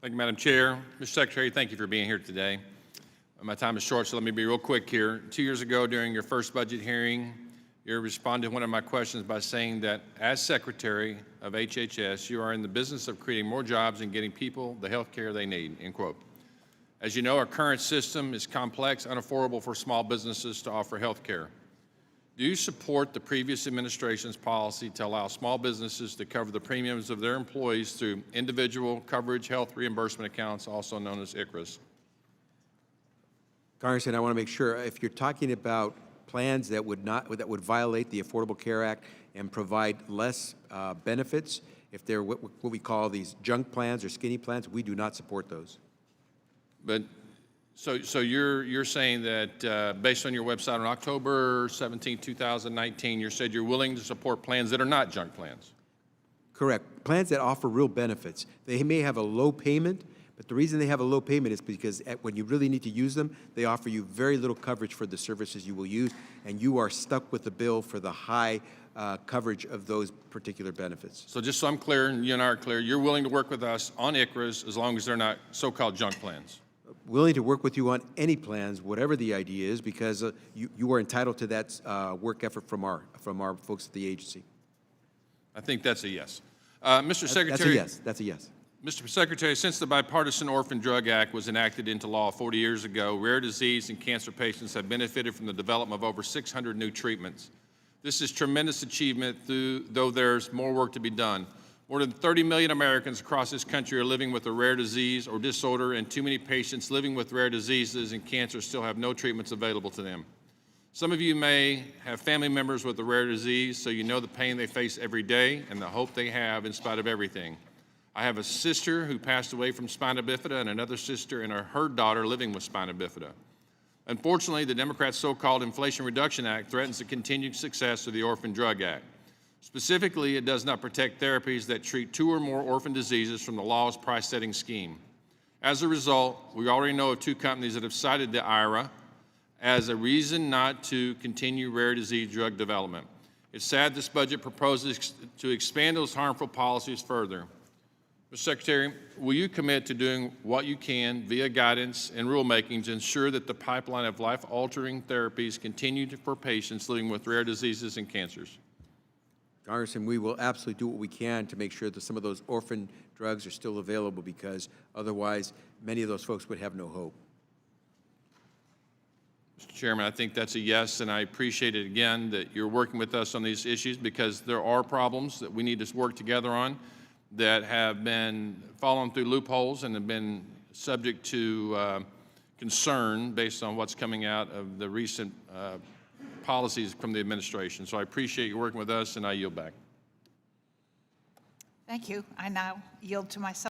Thank you, Madam Chair. Mr. Secretary, thank you for being here today. My time is short, so let me be real quick here. 2 years ago, during your first budget hearing, you responded to one of my questions by saying that as Secretary of HHS, you are in the business of creating more jobs and getting people the health care they need, end quote. As you know, our current system is complex, unaffordable for small businesses to offer health care. Do you support the previous administration's policy to allow small businesses to cover the premiums of their employees through individual coverage health reimbursement accounts, also known as ICHRAs? Congressman, I want to make sure, if you're talking about plans that would violate the Affordable Care Act and provide less benefits, if they're what we call these junk plans or skinny plans, we do not support those. But so you're saying that based on your website on October 17, 2019, you said you're willing to support plans that are not junk plans. Correct. Plans that offer real benefits. They may have a low payment, but the reason they have a low payment is because when you really need to use them, they offer you very little coverage for the services you will use, and you are stuck with the bill for the high coverage of those particular benefits. So just so I'm clear, and you and I are clear, you're willing to work with us on ICHRAs as long as they're not so-called junk plans? Willing to work with you on any plans, whatever the idea is, because you are entitled to that work effort from our folks at the agency. I think that's a yes. Mr. Secretary. That's a yes. That's a yes. Mr. Secretary, since the Bipartisan Orphan Drug Act was enacted into law 40 years ago, rare disease and cancer patients have benefited from the development of over 600 new treatments. This is tremendous achievement, though there's more work to be done. More than 30 million Americans across this country are living with a rare disease or disorder, and too many patients living with rare diseases and cancer still have no treatments available to them. Some of you may have family members with a rare disease, so you know the pain they face every day and the hope they have in spite of everything. I have a sister who passed away from spina bifida and another sister and her daughter living with spina bifida. Unfortunately, the Democrats' so-called Inflation Reduction Act threatens the continued success of the Orphan Drug Act. Specifically, it does not protect therapies that treat 2 or more orphan diseases from the law's price-setting scheme. As a result, we already know of 2 companies that have cited the IRA as a reason not to continue rare disease drug development. It's sad this budget proposes to expand those harmful policies further. Mr. Secretary, will you commit to doing what you can via guidance and rulemaking to ensure that the pipeline of life-altering therapies continue for patients living with rare diseases and cancers? Congressman, we will absolutely do what we can to make sure that some of those orphan drugs are still available, because otherwise many of those folks would have no hope. Mr. Chairman, I think that's a yes, and I appreciate it again that you're working with us on these issues, because there are problems that we need to work together on that have been fallen through loopholes and have been subject to concern based on what's coming out of the recent policies from the administration. So I appreciate you working with us, and I yield back. Thank you. I now yield to myself.